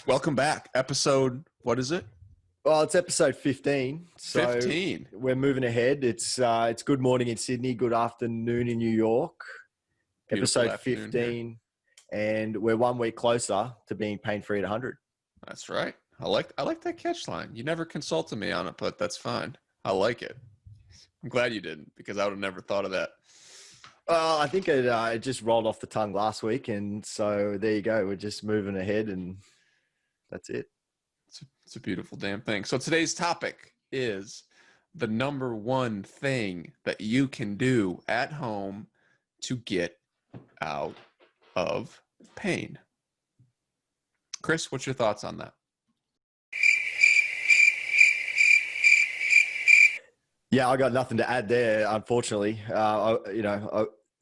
Welcome back. Episode, what is it? Well, it's episode 15. So 15. we're moving ahead. It's good morning in Sydney, good afternoon in New York. Beautiful Episode afternoon 15. And we're 1 week closer to being pain-free at 100. That's right. I like that catch line. You never consulted me on it, but that's fine. I like it. I'm glad you didn't, because I would have never thought of that. Well, I think it just rolled off the tongue last week. And so there you go. We're just moving ahead and that's it. It's a beautiful damn thing. So today's topic is the number one thing that you can do at home to get out of pain. Chris, what's your thoughts on that? Yeah, I got nothing to add there, unfortunately.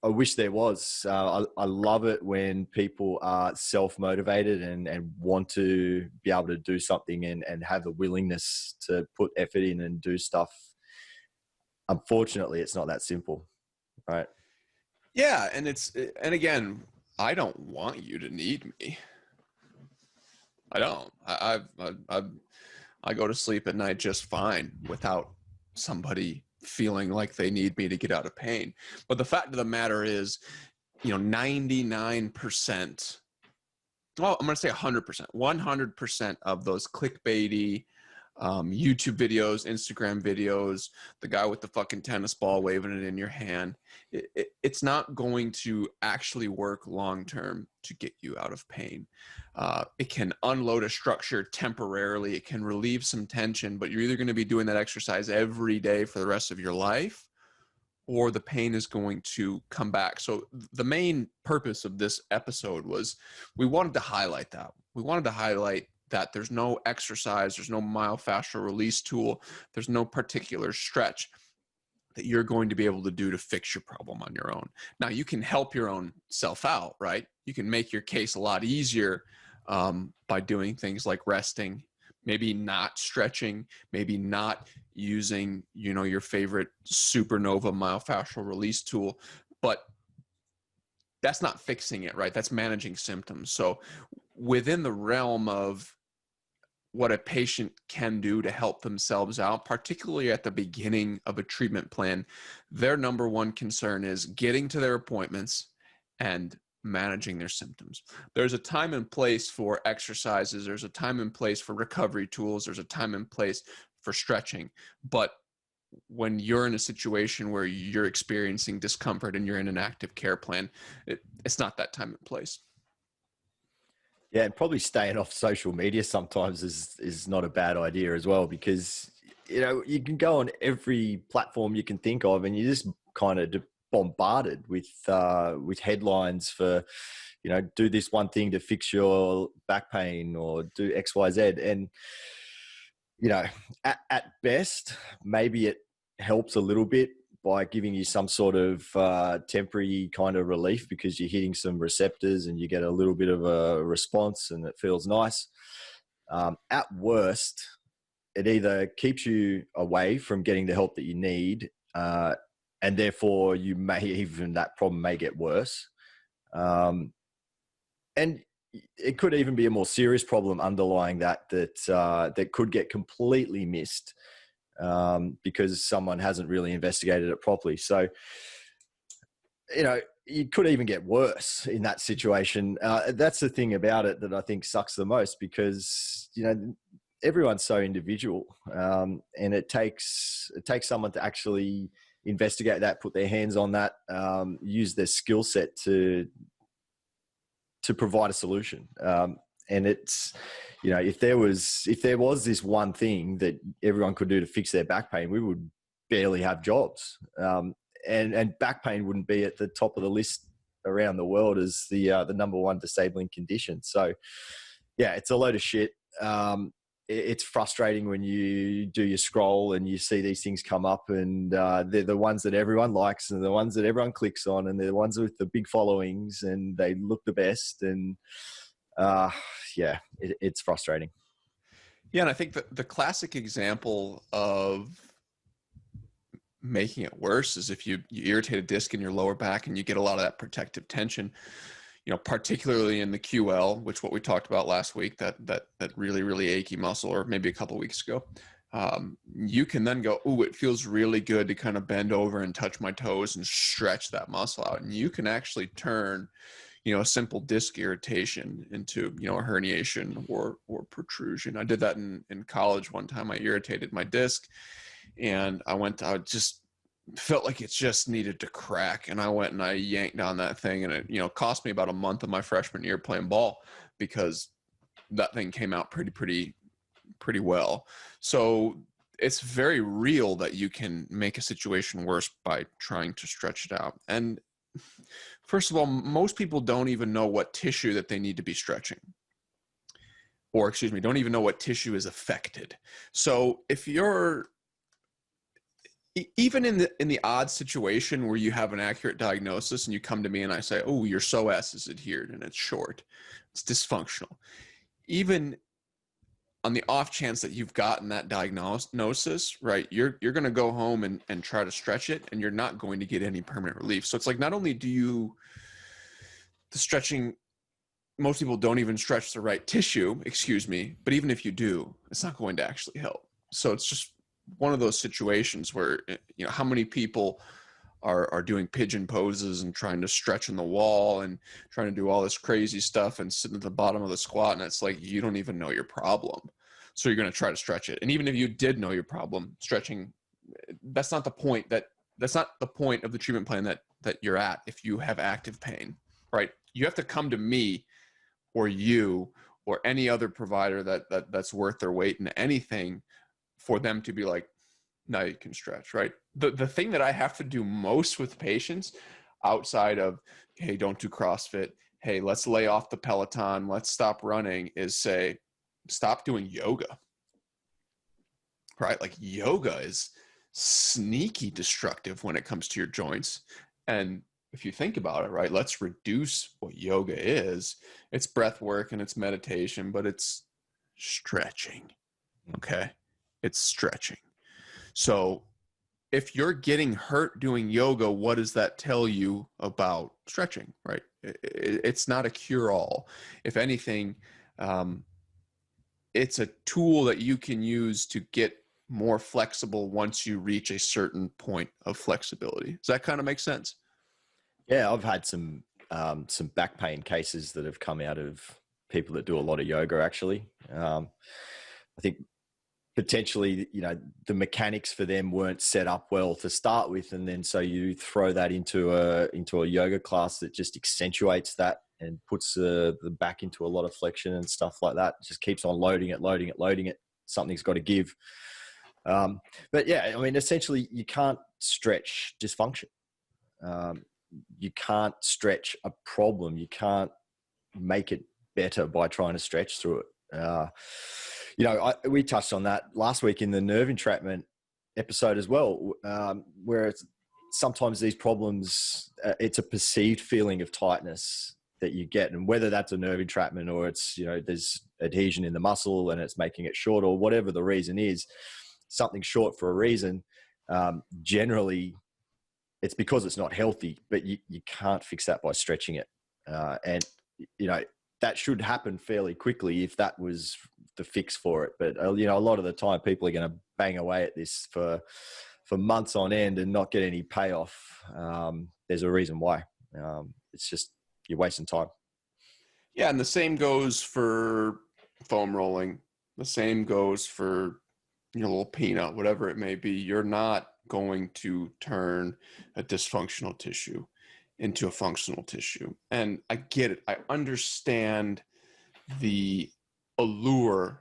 I wish there was. I love it when people are self-motivated and want to be able to do something and have the willingness to put effort in and do stuff. Unfortunately, it's not that simple, right? Yeah, and again, I don't want you to need me. I don't. I go to sleep at night just fine without somebody feeling like they need me to get out of pain. But the fact of the matter is, 99%, well, I'm going to say 100% of those clickbaity YouTube videos, Instagram videos, the guy with the fucking tennis ball waving it in your hand, it's not going to actually work long-term to get you out of pain. It can unload a structure temporarily. It can relieve some tension, but you're either going to be doing that exercise every day for the rest of your life, or the pain is going to come back. So the main purpose of this episode was we wanted to highlight that. We wanted to highlight that there's no exercise, there's no myofascial release tool, there's no particular stretch that you're going to be able to do to fix your problem on your own. Now, you can help your own self out, right? You can make your case a lot easier by doing things like resting, maybe not stretching, maybe not using, your favorite supernova myofascial release tool, but that's not fixing it, right? That's managing symptoms. So within the realm of what a patient can do to help themselves out, particularly at the beginning of a treatment plan, their number one concern is getting to their appointments and managing their symptoms. There's a time and place for exercises. There's a time and place for recovery tools. There's a time and place for stretching. But when you're in a situation where you're experiencing discomfort and you're in an active care plan, it's not that time and place. Yeah, and probably staying off social media sometimes is not a bad idea as well, because you can go on every platform you can think of, and you just kind of bombarded with headlines for, do this one thing to fix your back pain or do X, Y, Z, and at best maybe it helps a little bit by giving you some sort of temporary kind of relief because you're hitting some receptors and you get a little bit of a response and it feels nice. At worst, it either keeps you away from getting the help that you need, and therefore that problem may get worse. And it could even be a more serious problem underlying that could get completely missed because someone hasn't really investigated it properly. So, it could even get worse in that situation. That's the thing about it that I think sucks the most, because, everyone's so individual, and it takes someone to actually investigate that, put their hands on that, use their skill set to provide a solution. And it's, if there was this one thing that everyone could do to fix their back pain, we would barely have jobs. And back pain wouldn't be at the top of the list around the world as the number one disabling condition. So yeah, it's a load of shit. It's frustrating when you do your scroll and you see these things come up, and they're the ones that everyone likes and the ones that everyone clicks on, and they're the ones with the big followings and they look the best. And it's frustrating. Yeah, and I think the classic example of making it worse is if you irritate a disc in your lower back and you get a lot of that protective tension. particularly in the QL, which what we talked about last week, that really, really achy muscle, or maybe a couple of weeks ago, you can then go, oh, it feels really good to kind of bend over and touch my toes and stretch that muscle out. And you can actually turn, a simple disc irritation into, a herniation or protrusion. I did that in college one time. I irritated my disc, and I just felt like it just needed to crack. And I went and I yanked on that thing, and it, cost me about a month of my freshman year playing ball, because that thing came out pretty well. So it's very real that you can make a situation worse by trying to stretch it out. And first of all, most people don't even know what tissue that they need to be stretching, or don't even know what tissue is affected. So if you're even in the odd situation where you have an accurate diagnosis and you come to me and I say, oh, your psoas is adhered and it's short, it's dysfunctional. Even on the off chance that you've gotten that diagnosis, right, you're going to go home and try to stretch it, and you're not going to get any permanent relief. So it's like, not only the stretching, most people don't even stretch the right tissue, but even if you do, it's not going to actually help. So it's just one of those situations where, how many people are doing pigeon poses and trying to stretch in the wall and trying to do all this crazy stuff and sitting at the bottom of the squat. And it's like, you don't even know your problem. So you're going to try to stretch it. And even if you did know your problem, stretching, that's not the point of the treatment plan that you're at. If you have active pain, right? You have to come to me or you or any other provider that's worth their weight in anything for them to be like, now you can stretch, right? The thing that I have to do most with patients, outside of, hey, don't do CrossFit, hey, let's lay off the Peloton, let's stop running, is say, stop doing yoga, right? Like, yoga is sneaky destructive when it comes to your joints. And if you think about it, right, let's reduce what yoga is. It's breath work and it's meditation, but it's stretching, okay? It's stretching. So if you're getting hurt doing yoga, what does that tell you about stretching, right? It's not a cure-all. If anything, it's a tool that you can use to get more flexible once you reach a certain point of flexibility. Does that kind of make sense? Yeah, I've had some back pain cases that have come out of people that do a lot of yoga, actually. I think potentially, the mechanics for them weren't set up well to start with. And then so you throw that into a yoga class that just accentuates that and puts the back into a lot of flexion and stuff like that. It just keeps on loading it. Something's got to give. But yeah, I mean, essentially you can't stretch dysfunction. You can't stretch a problem. You can't make it better by trying to stretch through it. We touched on that last week in the nerve entrapment episode as well, where sometimes these problems, it's a perceived feeling of tightness that you get, and whether that's a nerve entrapment or it's, there's adhesion in the muscle and it's making it short, or whatever the reason is, something short for a reason, generally it's because it's not healthy, but you can't fix that by stretching it. And that should happen fairly quickly if that was the fix for it. But a lot of the time people are going to bang away at this for months on end and not get any payoff. There's a reason why. It's just, you're wasting time. Yeah. And the same goes for foam rolling. The same goes for your little peanut, whatever it may be. You're not going to turn a dysfunctional tissue into a functional tissue. And I get it. I understand the allure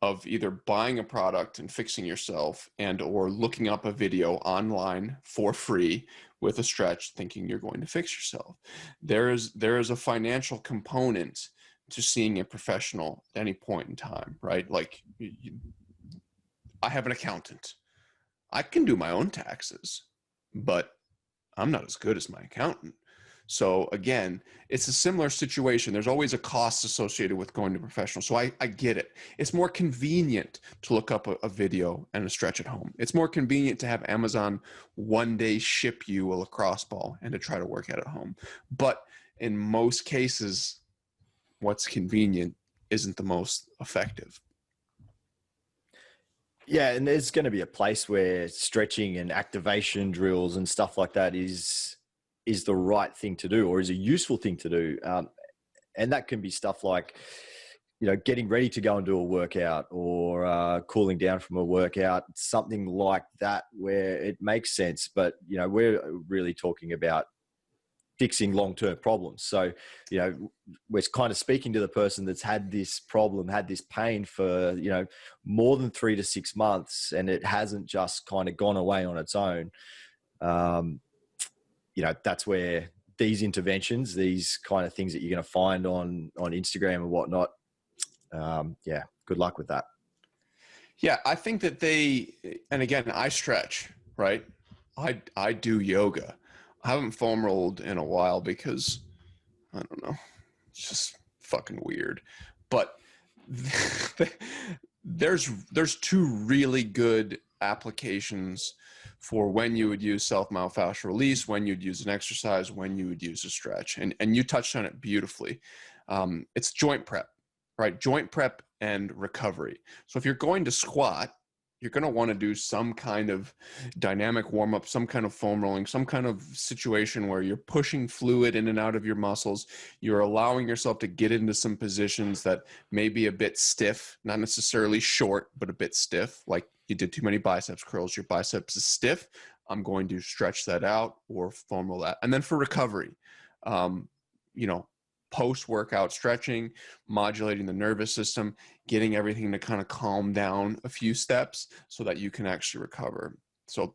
of either buying a product and fixing yourself, and or looking up a video online for free with a stretch thinking you're going to fix yourself. There is a financial component to seeing a professional at any point in time, right? Like, I have an accountant. I can do my own taxes, but I'm not as good as my accountant. So again, it's a similar situation. There's always a cost associated with going to professional. So I get it. It's more convenient to look up a video and a stretch at home. It's more convenient to have Amazon one day ship you a lacrosse ball and to try to work at home. But in most cases, what's convenient isn't the most effective. Yeah, and there's going to be a place where stretching and activation drills and stuff like that is the right thing to do, or is a useful thing to do. And that can be stuff like, getting ready to go and do a workout, or cooling down from a workout, something like that where it makes sense. But, we're really talking about fixing long-term problems. So, we're kind of speaking to the person that's had this problem, had this pain for, more than 3 to 6 months, and it hasn't just kind of gone away on its own. That's where these interventions, these kind of things that you're going to find on Instagram and whatnot, good luck with that. Yeah, I think that and again, I stretch, right? I do yoga. I haven't foam rolled in a while because, I don't know, it's just fucking weird. But there's two really good applications for when you would use self-myofascial release, when you'd use an exercise, when you would use a stretch. And you touched on it beautifully. It's joint prep, right? Joint prep and recovery. So if you're going to squat, you're going to want to do some kind of dynamic warm-up, some kind of foam rolling, some kind of situation where you're pushing fluid in and out of your muscles. You're allowing yourself to get into some positions that may be a bit stiff, not necessarily short, but a bit stiff. Like you did too many biceps curls, your biceps is stiff. I'm going to stretch that out or foam roll that. And then for recovery, post-workout stretching, modulating the nervous system, getting everything to kind of calm down a few steps so that you can actually recover. So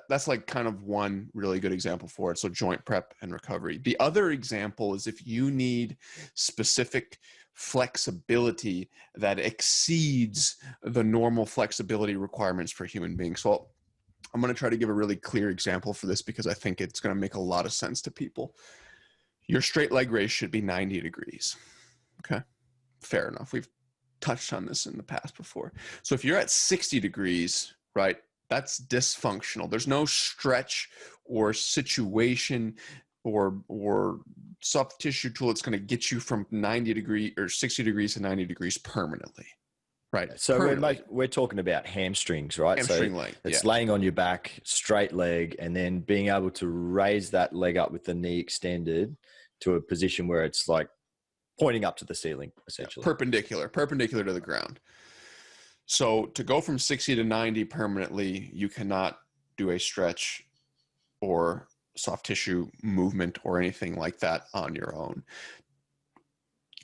that's like kind of one really good example for it. So joint prep and recovery. The other example is if you need specific flexibility that exceeds the normal flexibility requirements for human beings. So I'm going to try to give a really clear example for this because I think it's going to make a lot of sense to people. Your straight leg raise should be 90 degrees. Okay, fair enough. We've touched on this in the past before. So if you're at 60 degrees, right, that's dysfunctional. There's no stretch or situation or soft tissue tool that's going to get you from 90 degrees or 60 degrees to 90 degrees permanently. Right. So we're talking about hamstrings, right? Hamstring leg. It's laying on your back, straight leg, and then being able to raise that leg up with the knee extended to a position where it's like pointing up to the ceiling, essentially. Yeah, perpendicular to the ground. So to go from 60 to 90 permanently, you cannot do a stretch or soft tissue movement or anything like that on your own.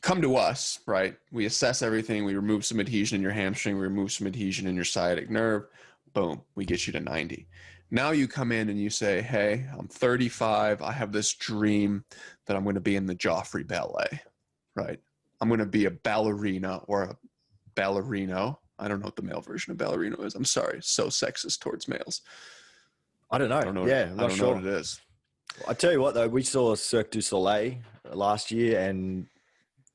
Come to us, right? We assess everything. We remove some adhesion in your hamstring. We remove some adhesion in your sciatic nerve. Boom, we get you to 90. Now you come in and you say, hey, I'm 35. I have this dream that I'm going to be in the Joffrey Ballet, right? I'm going to be a ballerina or a ballerino. I don't know what the male version of ballerino is. I'm sorry. So sexist towards males. I don't know. I'm not sure know what it is. I tell you what, though, we saw Cirque du Soleil last year and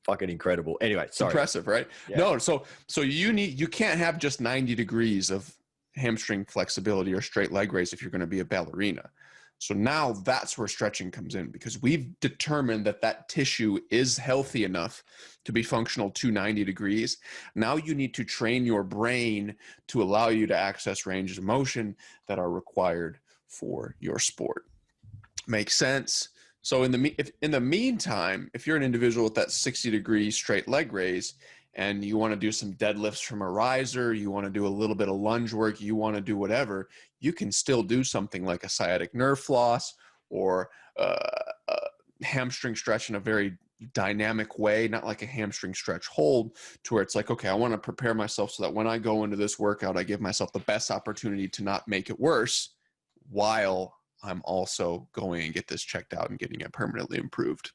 fucking incredible. Anyway, sorry. Impressive, right? Yeah. No, so you can't have just 90 degrees of hamstring flexibility or straight leg raise if you're going to be a ballerina. So now that's where stretching comes in because we've determined that tissue is healthy enough to be functional to 90 degrees. Now you need to train your brain to allow you to access ranges of motion that are required for your sport. Makes sense? So in the meantime, if you're an individual with that 60-degree straight leg raise and you want to do some deadlifts from a riser, you want to do a little bit of lunge work, you want to do whatever, you can still do something like a sciatic nerve floss or a hamstring stretch in a very dynamic way, not like a hamstring stretch hold, to where it's like, okay, I want to prepare myself so that when I go into this workout, I give myself the best opportunity to not make it worse while I'm also going and get this checked out and getting it permanently improved.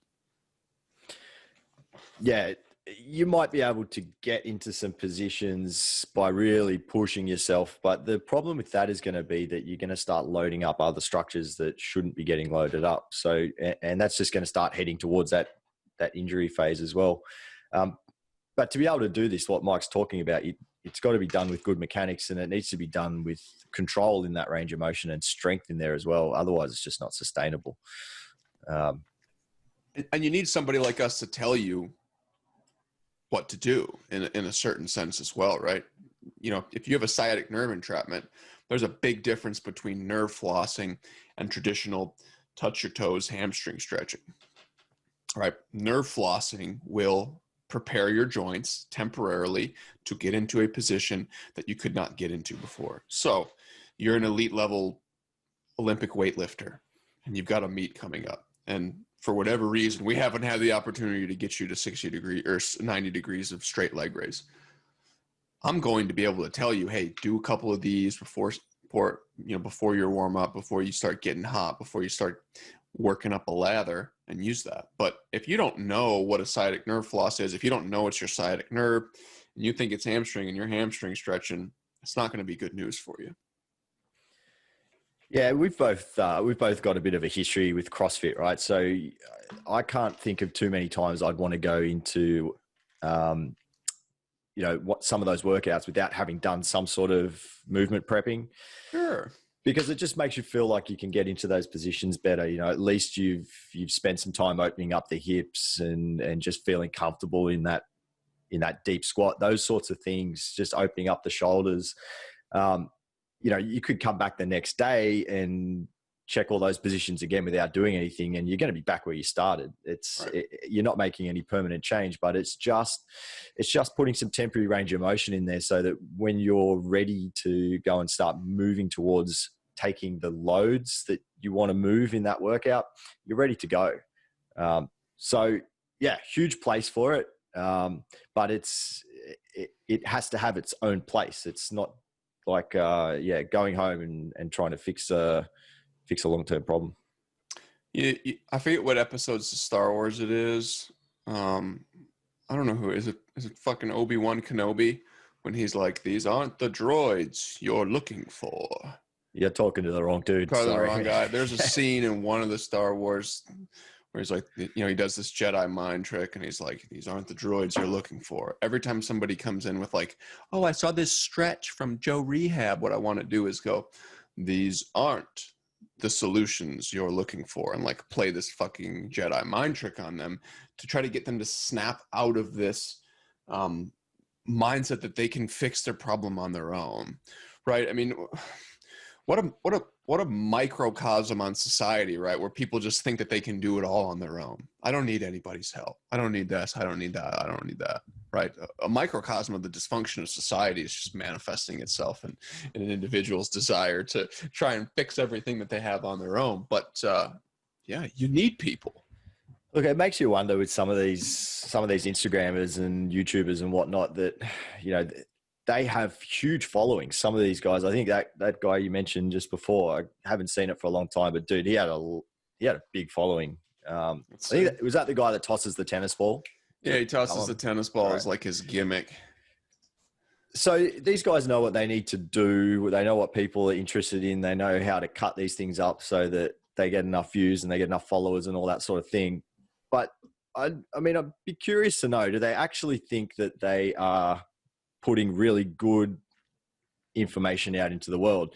Yeah, you might be able to get into some positions by really pushing yourself, but the problem with that is going to be that you're going to start loading up other structures that shouldn't be getting loaded up. So, and that's just going to start heading towards that injury phase as well. But to be able to do this, what Mike's talking about, it's got to be done with good mechanics, and it needs to be done with control in that range of motion and strength in there as well. Otherwise, it's just not sustainable. And you need somebody like us to tell you what to do in a certain sense as well, right? You know, if you have a sciatic nerve entrapment, there's a big difference between nerve flossing and traditional touch your toes hamstring stretching, right? Nerve flossing will prepare your joints temporarily to get into a position that you could not get into before. So you're an elite level Olympic weightlifter and you've got a meet coming up. And for whatever reason, we haven't had the opportunity to get you to 60 degrees or 90 degrees of straight leg raise. I'm going to be able to tell you, hey, do a couple of these before your warm up, before you start getting hot, before you start working up a lather, and use that. But if you don't know what a sciatic nerve floss is, if you don't know it's your sciatic nerve and you think it's hamstring and you're hamstring stretching, it's not going to be good news for you. Yeah, we've both got a bit of a history with CrossFit, right? So I can't think of too many times I'd want to go into, what some of those workouts without having done some sort of movement prepping. Sure. Because it just makes you feel like you can get into those positions better. You know, at least you've spent some time opening up the hips and just feeling comfortable in that deep squat. Those sorts of things, just opening up the shoulders. You could come back the next day and check all those positions again without doing anything, and you're going to be back where you started. You're not making any permanent change, but it's just putting some temporary range of motion in there so that when you're ready to go and start moving towards taking the loads that you want to move in that workout, you're ready to go. So yeah, huge place for it. But it has to have its own place. It's not like, going home and trying to fix a long-term problem. Yeah, I forget what episodes of Star Wars it is. I don't know who is it. Is it fucking Obi-Wan Kenobi when he's like, "These aren't the droids you're looking for." You're talking to the wrong dude. Probably the wrong guy. There's a scene in one of the Star Wars where he's like, he does this Jedi mind trick and he's like, "These aren't the droids you're looking for." Every time somebody comes in with like, "Oh, I saw this stretch from Joe Rehab," what I want to do is go, "These aren't the solutions you're looking for," and like play this fucking Jedi mind trick on them to try to get them to snap out of this mindset that they can fix their problem on their own, right? I mean, what a microcosm on society, right? Where people just think that they can do it all on their own. I don't need anybody's help. I don't need this. I don't need that. I don't need that. Right? A microcosm of the dysfunction of society is just manifesting itself in an individual's desire to try and fix everything that they have on their own. But you need people. Look, it makes you wonder with some of these Instagrammers and YouTubers and whatnot that, they have huge followings. Some of these guys, I think that guy you mentioned just before, I haven't seen it for a long time, but dude, he had a big following. Was that the guy that tosses the tennis ball? Yeah, he tosses the tennis ball as like his gimmick. So these guys know what they need to do. They know what people are interested in. They know how to cut these things up so that they get enough views and they get enough followers and all that sort of thing. But I'd be curious to know, do they actually think that they are putting really good information out into the world?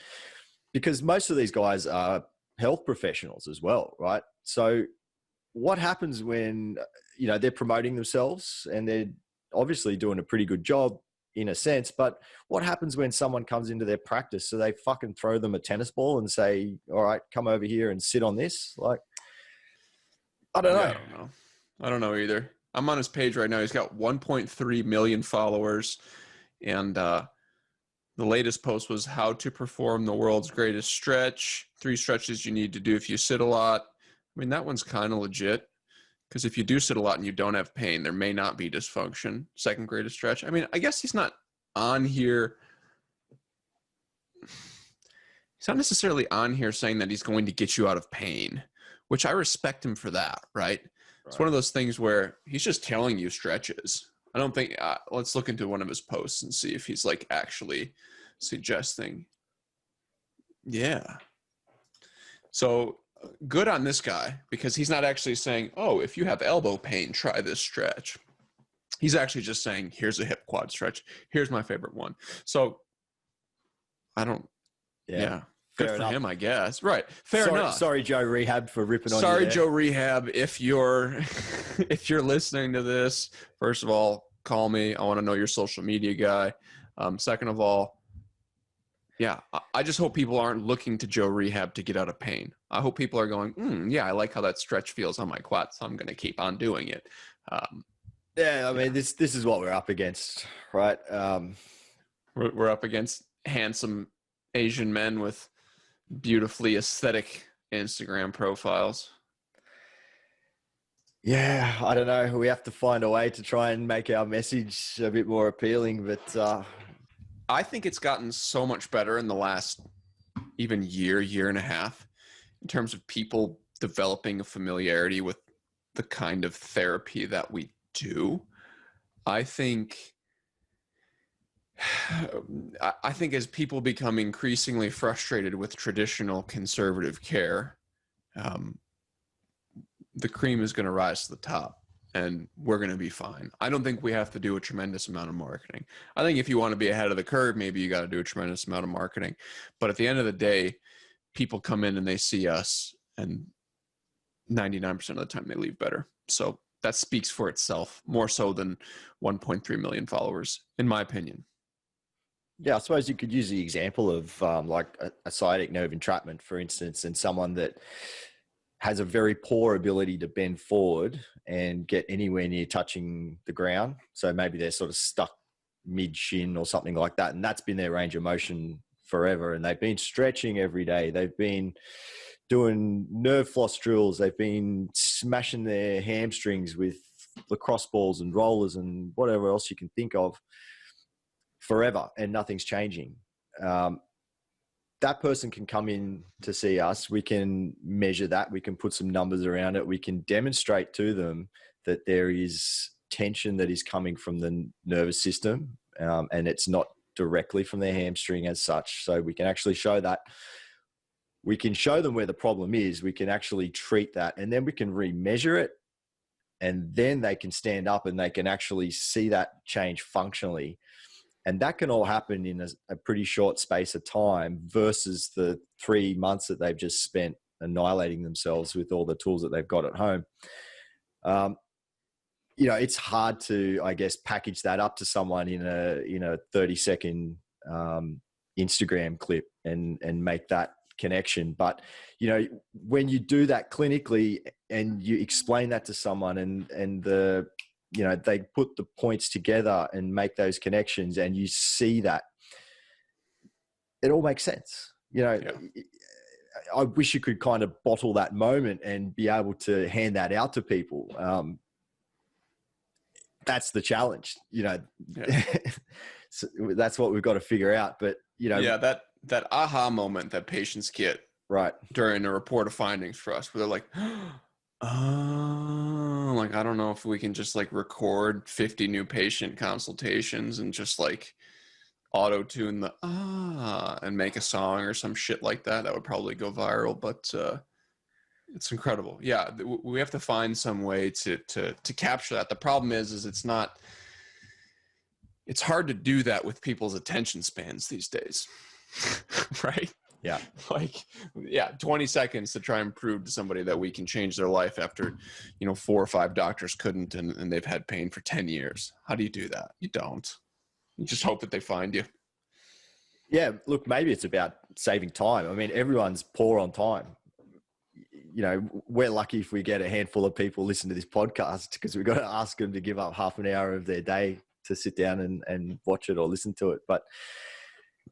Because most of these guys are health professionals as well, right? So what happens when, they're promoting themselves and they're obviously doing a pretty good job in a sense, but what happens when someone comes into their practice? So they fucking throw them a tennis ball and say, "All right, come over here and sit on this." Like, I don't know. I don't know either. I'm on his page right now. He's got 1.3 million followers. And the latest post was how to perform the world's greatest stretch. 3 stretches you need to do if you sit a lot. I mean, that one's kind of legit. Because if you do sit a lot and you don't have pain, there may not be dysfunction. Second greatest stretch. I mean, I guess he's not on here. He's not necessarily on here saying that he's going to get you out of pain, which I respect him for that, right? It's one of those things where he's just telling you stretches. I don't think, let's look into one of his posts and see if he's like actually suggesting. Yeah. So good on this guy, because he's not actually saying, "Oh, if you have elbow pain, try this stretch." He's actually just saying, "Here's a hip quad stretch. Here's my favorite one." So I don't, yeah. Good Fair for enough. him, I guess. Right. Fair enough. Sorry, Joe Rehab, for ripping on you Sorry, there. Joe Rehab. If you're if you're listening to this, first of all, call me. I want to know your social media guy. Second of all, yeah, I just hope people aren't looking to Joe Rehab to get out of pain. I hope people are going, yeah, I like how that stretch feels on my quad, so I'm going to keep on doing it. Yeah, I mean, this is what we're up against, right? We're up against handsome Asian men with beautifully aesthetic Instagram profiles. Yeah, I don't know. We have to find a way to try and make our message a bit more appealing, but I think it's gotten so much better in the last even year and a half in terms of people developing a familiarity with the kind of therapy that we do. I think as people become increasingly frustrated with traditional conservative care, the cream is going to rise to the top and we're going to be fine. I don't think we have to do a tremendous amount of marketing. I think if you want to be ahead of the curve, maybe you got to do a tremendous amount of marketing. But at the end of the day, people come in and they see us, and 99% of the time they leave better. So that speaks for itself, more so than 1.3 million followers, in my opinion. yeah, I suppose you could use the example of like a sciatic nerve entrapment, for instance, and someone that has a very poor ability to bend forward and get anywhere near touching the ground. So maybe they're sort of stuck mid-shin or something like that, and that's been their range of motion forever. And they've been stretching every day. They've been doing nerve floss drills. They've been smashing their hamstrings with lacrosse balls and rollers and whatever else you can think of forever, and nothing's changing. That person can come in to see us. We can measure that. We can put some numbers around it. We can demonstrate to them that there is tension that is coming from the nervous system, and it's not directly from their hamstring as such. So we can actually show that. We can show them where the problem is. We can actually treat that, and then we can remeasure it, and then they can stand up and they can actually see that change functionally. And that can all happen in a pretty short space of time versus the 3 months that they've just spent annihilating themselves with all the tools that they've got at home. It's hard to, I guess, package that up to someone in a 30-second Instagram clip and make that connection. But, when you do that clinically and you explain that to someone and they put the points together and make those connections, and you see that it all makes sense. Yeah. I wish you could kind of bottle that moment and be able to hand that out to people. That's the challenge, Yeah. So that's what we've got to figure out. But, that aha moment that patients get right during a report of findings for us, where they're like, oh, like, I don't know if we can just like record 50 new patient consultations and just like auto tune the and make a song or some shit like that. That would probably go viral, but it's incredible. Yeah, we have to find some way to capture that. The problem is it's hard to do that with people's attention spans these days. Right? Yeah. 20 seconds to try and prove to somebody that we can change their life after, 4 or 5 doctors couldn't, and they've had pain for 10 years. How do you do that? You don't. You just hope that they find you. Yeah. Look, maybe it's about saving time. I mean, everyone's poor on time. We're lucky if we get a handful of people listen to this podcast, because we've got to ask them to give up half an hour of their day to sit down and watch it or listen to it. But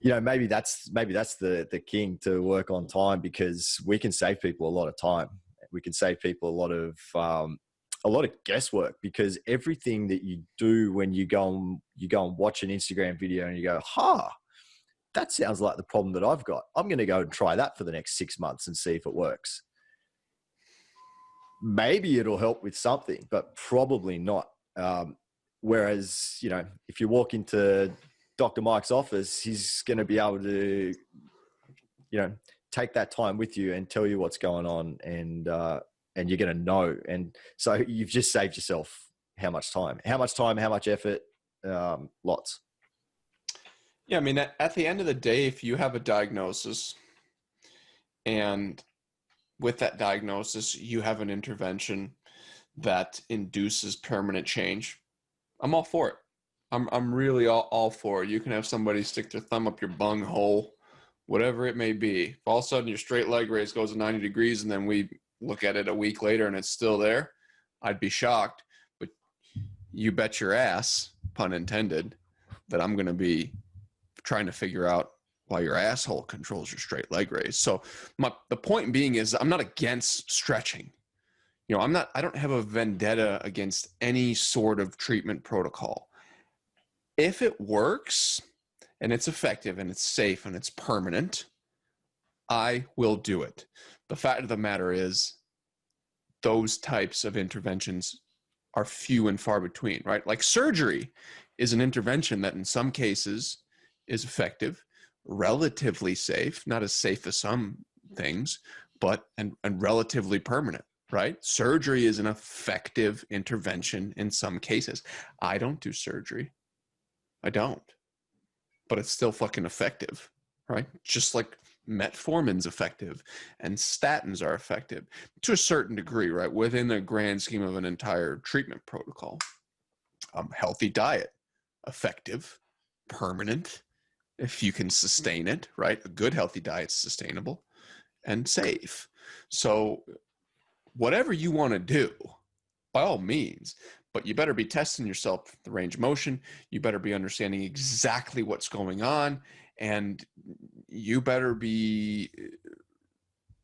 maybe that's the king to work on time, because we can save people a lot of time. We can save people a lot of guesswork, because everything that you do when you go and watch an Instagram video and you go, that sounds like the problem that I've got. I'm going to go and try that for the next 6 months and see if it works. Maybe it'll help with something, but probably not. Whereas, if you walk into Dr. Mike's office, he's going to be able to, take that time with you and tell you what's going on, and you're going to know. And so you've just saved yourself how much time, how much effort, lots. Yeah. I mean, at the end of the day, if you have a diagnosis And with that diagnosis, you have an intervention that induces permanent change. I'm all for it. I'm really all for it. You can have somebody stick their thumb up your bung hole, whatever it may be. If all of a sudden your straight leg raise goes to 90 degrees and then we look at it a week later and it's still there, I'd be shocked. But you bet your ass, pun intended, that I'm going to be trying to figure out why your asshole controls your straight leg raise. So the point being is I'm not against stretching. You know, I don't have a vendetta against any sort of treatment protocol. If it works and it's effective and it's safe and it's permanent, I will do it. The fact of the matter is those types of interventions are few and far between, right? Like surgery is an intervention that in some cases is effective, relatively safe, not as safe as some things, but and relatively permanent, right? Surgery is an effective intervention in some cases. I don't do surgery. I don't. But it's still fucking effective, right? Just like metformin's effective and statins are effective to a certain degree, right? Within the grand scheme of an entire treatment protocol. Healthy diet, effective, permanent, if you can sustain it, right? A good healthy diet is sustainable and safe. So whatever you want to do, by all means, but you better be testing yourself, the range of motion. You better be understanding exactly what's going on, and you better be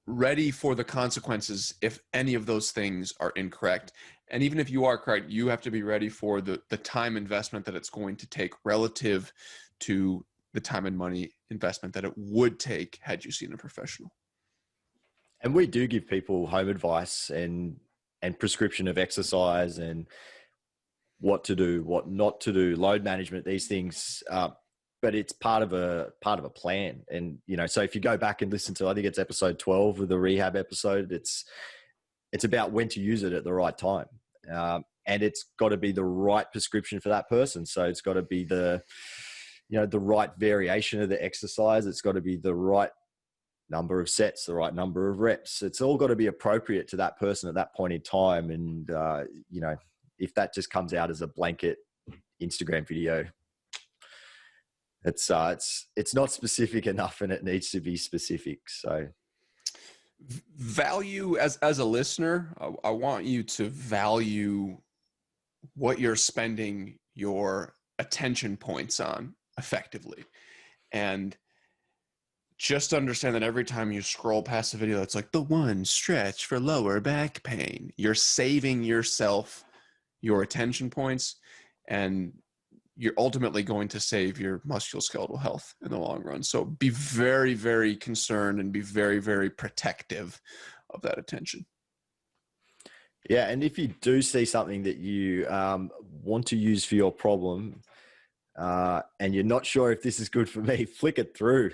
ready for the consequences if any of those things are incorrect. And even if you are correct, you have to be ready for the time investment that it's going to take relative to the time and money investment that it would take had you seen a professional. And we do give people home advice and prescription of exercise and what to do, what not to do, load management, these things. But it's part of a plan. And, you know, so if you go back and listen to, I think it's episode 12 of the rehab episode, it's about when to use it at the right time. And it's got to be the right prescription for that person. So it's got to be the right variation of the exercise. It's got to be the right number of sets, the right number of reps. It's all got to be appropriate to that person at that point in time. And, if that just comes out as a blanket Instagram video, it's not specific enough, and it needs to be specific. So value as a listener, I want you to value what you're spending your attention points on effectively. And just understand that every time you scroll past a video that's like the one stretch for lower back pain, you're saving yourself your attention points, and you're ultimately going to save your musculoskeletal health in the long run. So be very, very concerned and be very, very protective of that attention. Yeah. And if you do see something that you want to use for your problem, and you're not sure if this is good for me, flick it through.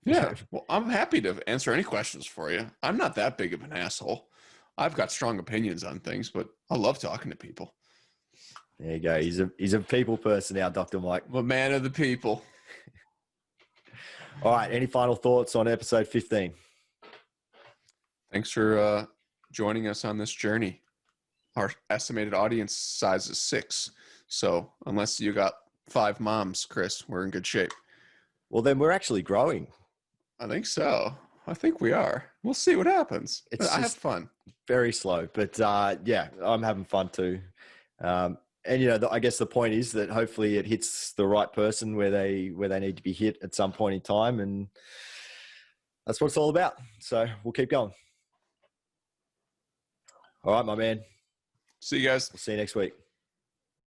Yeah. Well, I'm happy to answer any questions for you. I'm not that big of an asshole. I've got strong opinions on things, but I love talking to people. There you go. He's a people person now, Dr. Mike. I'm a man of the people. All right. Any final thoughts on episode 15? Thanks for joining us on this journey. Our estimated audience size is 6. So unless you got 5 moms, Chris, we're in good shape. Well, then we're actually growing. I think so. I think we are. We'll see what happens. I have fun. Very slow, but yeah, I'm having fun too. And I guess the point is that hopefully it hits the right person where they need to be hit at some point in time, and that's what it's all about. So we'll keep going. All right, my man. See you guys. We'll see you next week.